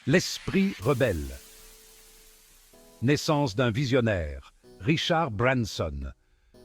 L'esprit rebelle. Naissance d'un visionnaire, Richard Branson.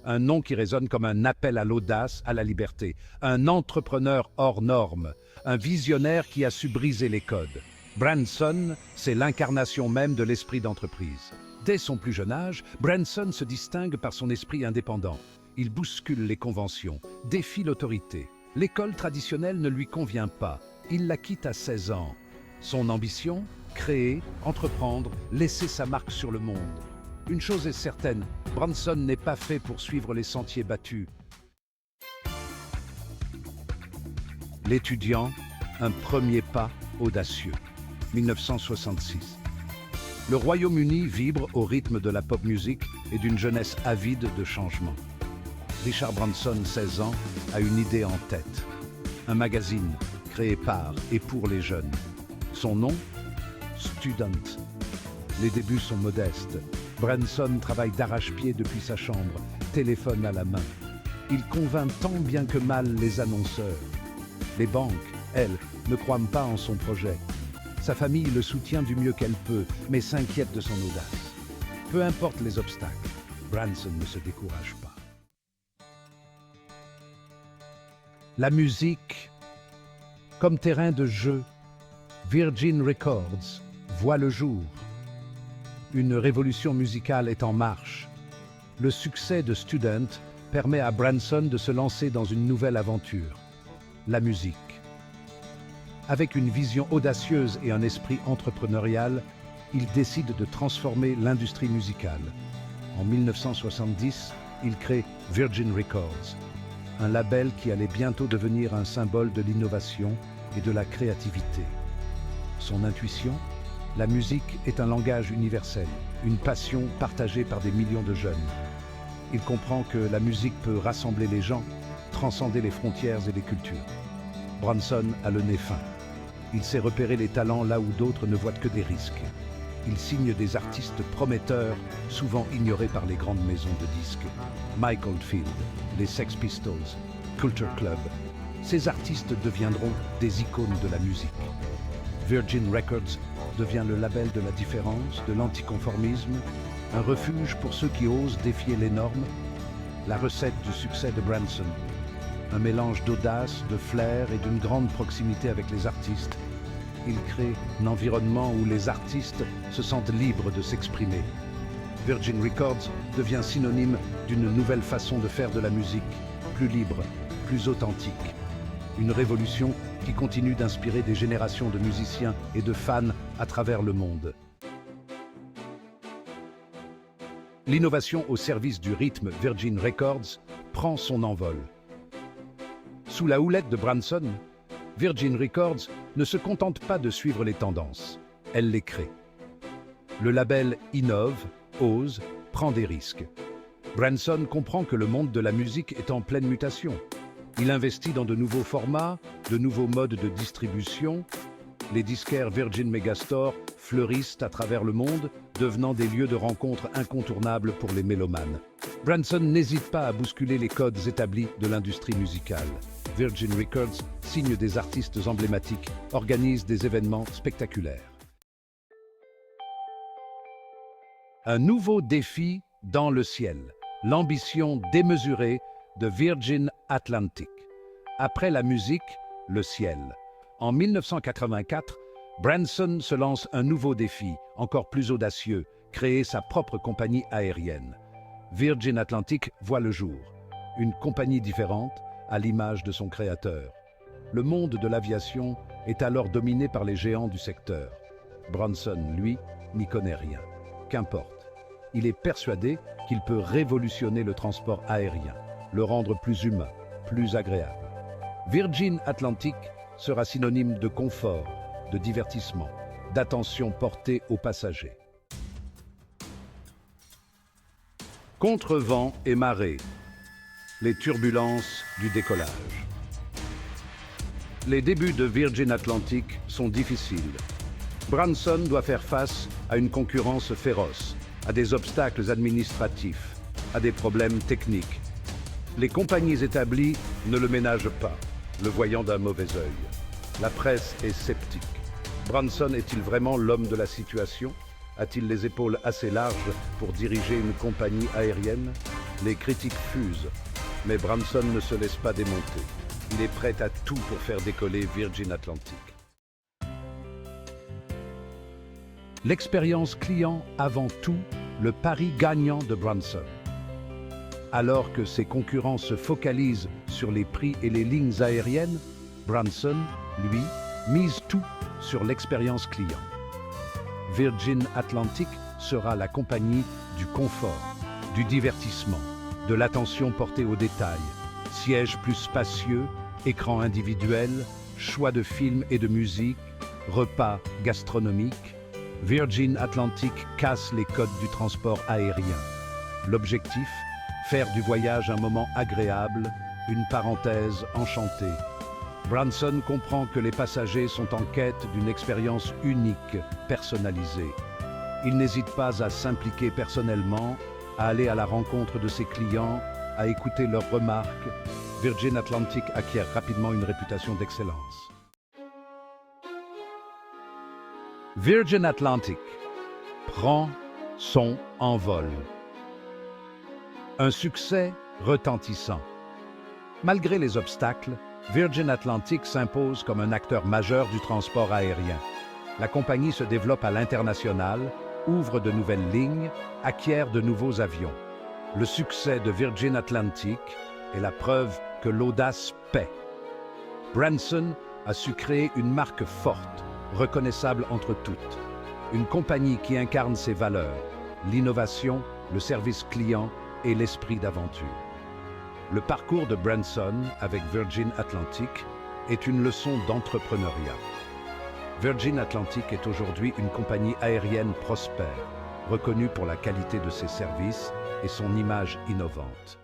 Un nom qui résonne comme un appel à l'audace, à la liberté. Un entrepreneur hors norme, un visionnaire qui a su briser les codes. Branson, c'est l'incarnation même de l'esprit d'entreprise. Dès son plus jeune âge, Branson se distingue par son esprit indépendant. Il bouscule les conventions, défie l'autorité. L'école traditionnelle ne lui convient pas. Il la quitte à 16 ans. Son ambition? Créer, entreprendre, laisser sa marque sur le monde. Une chose est certaine, Branson n'est pas fait pour suivre les sentiers battus. L'étudiant, un premier pas audacieux. 1966. Le Royaume-Uni vibre au rythme de la pop music et d'une jeunesse avide de changement. Richard Branson, 16 ans, a une idée en tête. Un magazine créé par et pour les jeunes. Son nom? Student. Les débuts sont modestes. Branson travaille d'arrache-pied depuis sa chambre, téléphone à la main. Il convainc tant bien que mal les annonceurs. Les banques, elles, ne croient pas en son projet. Sa famille le soutient du mieux qu'elle peut, mais s'inquiète de son audace. Peu importe les obstacles, Branson ne se décourage pas. La musique, comme terrain de jeu, Virgin Records voit le jour. Une révolution musicale est en marche. Le succès de Student permet à Branson de se lancer dans une nouvelle aventure, la musique. Avec une vision audacieuse et un esprit entrepreneurial, il décide de transformer l'industrie musicale. En 1970, il crée Virgin Records, un label qui allait bientôt devenir un symbole de l'innovation et de la créativité. Son intuition? La musique est un langage universel, une passion partagée par des millions de jeunes. Il comprend que la musique peut rassembler les gens, transcender les frontières et les cultures. Branson a le nez fin. Il sait repérer les talents là où d'autres ne voient que des risques. Il signe des artistes prometteurs, souvent ignorés par les grandes maisons de disques. Mike Oldfield, les Sex Pistols, Culture Club. Ces artistes deviendront des icônes de la musique. Virgin Records devient le label de la différence, de l'anticonformisme, un refuge pour ceux qui osent défier les normes. La recette du succès de Branson, un mélange d'audace, de flair et d'une grande proximité avec les artistes. Il crée un environnement où les artistes se sentent libres de s'exprimer. Virgin Records devient synonyme d'une nouvelle façon de faire de la musique, plus libre, plus authentique. Une révolution qui continue d'inspirer des générations de musiciens et de fans à travers le monde. L'innovation au service du rythme Virgin Records prend son envol. Sous la houlette de Branson, Virgin Records ne se contente pas de suivre les tendances, elle les crée. Le label innove, ose, prend des risques. Branson comprend que le monde de la musique est en pleine mutation. Il investit dans de nouveaux formats, de nouveaux modes de distribution. Les disquaires Virgin Megastore fleurissent à travers le monde, devenant des lieux de rencontre incontournables pour les mélomanes. Branson n'hésite pas à bousculer les codes établis de l'industrie musicale. Virgin Records signe des artistes emblématiques, organise des événements spectaculaires. Un nouveau défi dans le ciel, l'ambition démesurée de Virgin Atlantic. Après la musique, le ciel. En 1984, Branson se lance un nouveau défi, encore plus audacieux, créer sa propre compagnie aérienne. Virgin Atlantic voit le jour. Une compagnie différente, à l'image de son créateur. Le monde de l'aviation est alors dominé par les géants du secteur. Branson, lui, n'y connaît rien. Qu'importe. Il est persuadé qu'il peut révolutionner le transport aérien, le rendre plus humain, plus agréable. Virgin Atlantic sera synonyme de confort, de divertissement, d'attention portée aux passagers. Contre vent et marée, les turbulences du décollage. Les débuts de Virgin Atlantic sont difficiles. Branson doit faire face à une concurrence féroce, à des obstacles administratifs, à des problèmes techniques. Les compagnies établies ne le ménagent pas, le voyant d'un mauvais œil. La presse est sceptique. Branson est-il vraiment l'homme de la situation? A-t-il les épaules assez larges pour diriger une compagnie aérienne? Les critiques fusent, mais Branson ne se laisse pas démonter. Il est prêt à tout pour faire décoller Virgin Atlantic. L'expérience client avant tout, le pari gagnant de Branson. Alors que ses concurrents se focalisent sur les prix et les lignes aériennes, Branson, lui, mise tout sur l'expérience client. Virgin Atlantic sera la compagnie du confort, du divertissement, de l'attention portée aux détails, sièges plus spacieux, écran individuel, choix de films et de musique, repas gastronomiques. Virgin Atlantic casse les codes du transport aérien. L'objectif, faire du voyage un moment agréable, une parenthèse enchantée. Branson comprend que les passagers sont en quête d'une expérience unique, personnalisée. Il n'hésite pas à s'impliquer personnellement, à aller à la rencontre de ses clients, à écouter leurs remarques. Virgin Atlantic acquiert rapidement une réputation d'excellence. Virgin Atlantic prend son envol. Un succès retentissant. Malgré les obstacles, Virgin Atlantic s'impose comme un acteur majeur du transport aérien. La compagnie se développe à l'international, ouvre de nouvelles lignes, acquiert de nouveaux avions. Le succès de Virgin Atlantic est la preuve que l'audace paie. Branson a su créer une marque forte, reconnaissable entre toutes. Une compagnie qui incarne ses valeurs, l'innovation, le service client et l'esprit d'aventure. Le parcours de Branson avec Virgin Atlantic est une leçon d'entrepreneuriat. Virgin Atlantic est aujourd'hui une compagnie aérienne prospère, reconnue pour la qualité de ses services et son image innovante.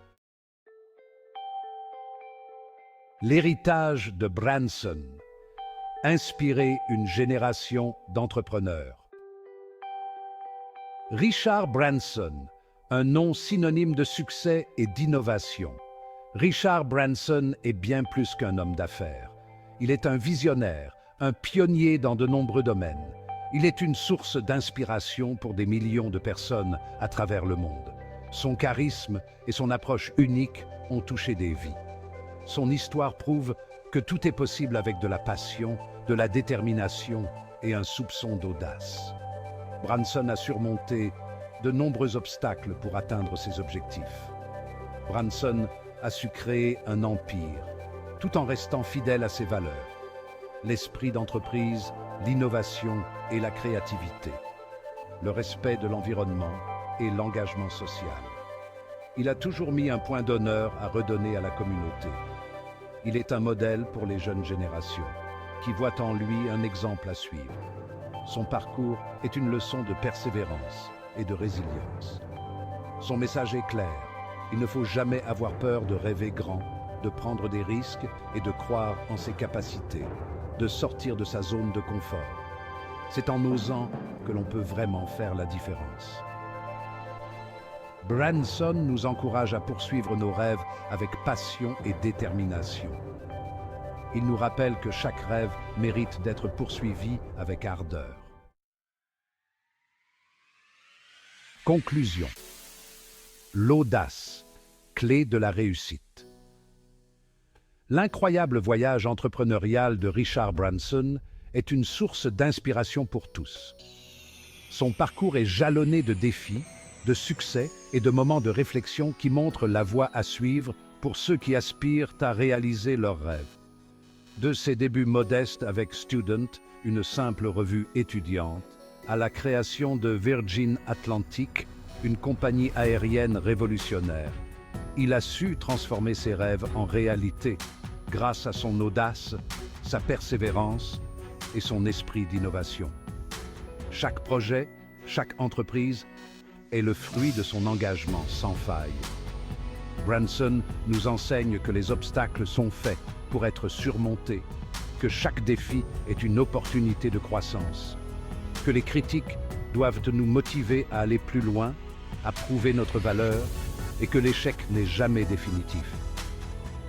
L'héritage de Branson, inspirer une génération d'entrepreneurs. Richard Branson, un nom synonyme de succès et d'innovation. Richard Branson est bien plus qu'un homme d'affaires. Il est un visionnaire, un pionnier dans de nombreux domaines. Il est une source d'inspiration pour des millions de personnes à travers le monde. Son charisme et son approche unique ont touché des vies. Son histoire prouve que tout est possible avec de la passion, de la détermination et un soupçon d'audace. Branson a surmonté de nombreux obstacles pour atteindre ses objectifs. Branson a su créer un empire, tout en restant fidèle à ses valeurs. L'esprit d'entreprise, l'innovation et la créativité. Le respect de l'environnement et l'engagement social. Il a toujours mis un point d'honneur à redonner à la communauté. Il est un modèle pour les jeunes générations, qui voient en lui un exemple à suivre. Son parcours est une leçon de persévérance et de résilience. Son message est clair. Il ne faut jamais avoir peur de rêver grand, de prendre des risques et de croire en ses capacités, de sortir de sa zone de confort. C'est en osant que l'on peut vraiment faire la différence. Branson nous encourage à poursuivre nos rêves avec passion et détermination. Il nous rappelle que chaque rêve mérite d'être poursuivi avec ardeur. Conclusion. L'audace, clé de la réussite. L'incroyable voyage entrepreneurial de Richard Branson est une source d'inspiration pour tous. Son parcours est jalonné de défis, de succès et de moments de réflexion qui montrent la voie à suivre pour ceux qui aspirent à réaliser leurs rêves. De ses débuts modestes avec Student, une simple revue étudiante, à la création de Virgin Atlantic, une compagnie aérienne révolutionnaire. Il a su transformer ses rêves en réalité grâce à son audace, sa persévérance et son esprit d'innovation. Chaque projet, chaque entreprise est le fruit de son engagement sans faille. Branson nous enseigne que les obstacles sont faits pour être surmontés, que chaque défi est une opportunité de croissance, que les critiques doivent nous motiver à aller plus loin, à prouver notre valeur et que l'échec n'est jamais définitif.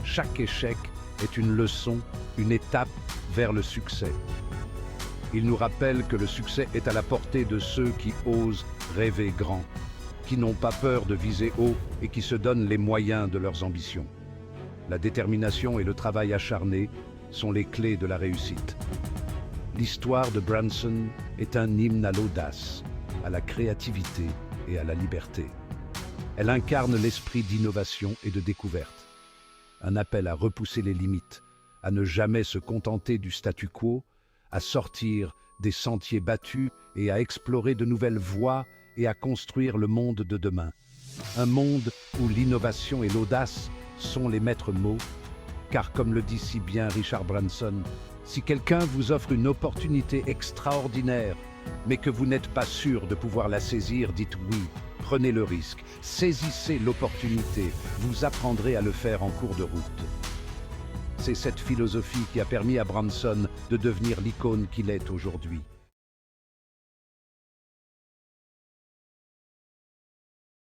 Chaque échec est une leçon, une étape vers le succès. Il nous rappelle que le succès est à la portée de ceux qui osent rêver grand, qui n'ont pas peur de viser haut et qui se donnent les moyens de leurs ambitions. La détermination et le travail acharné sont les clés de la réussite. L'histoire de Branson est un hymne à l'audace, à la créativité et à la liberté. Elle incarne l'esprit d'innovation et de découverte. Un appel à repousser les limites, à ne jamais se contenter du statu quo, à sortir des sentiers battus et à explorer de nouvelles voies et à construire le monde de demain. Un monde où l'innovation et l'audace sont les maîtres mots, car comme le dit si bien Richard Branson, si quelqu'un vous offre une opportunité extraordinaire, mais que vous n'êtes pas sûr de pouvoir la saisir, dites oui, prenez le risque, saisissez l'opportunité, vous apprendrez à le faire en cours de route. C'est cette philosophie qui a permis à Branson de devenir l'icône qu'il est aujourd'hui.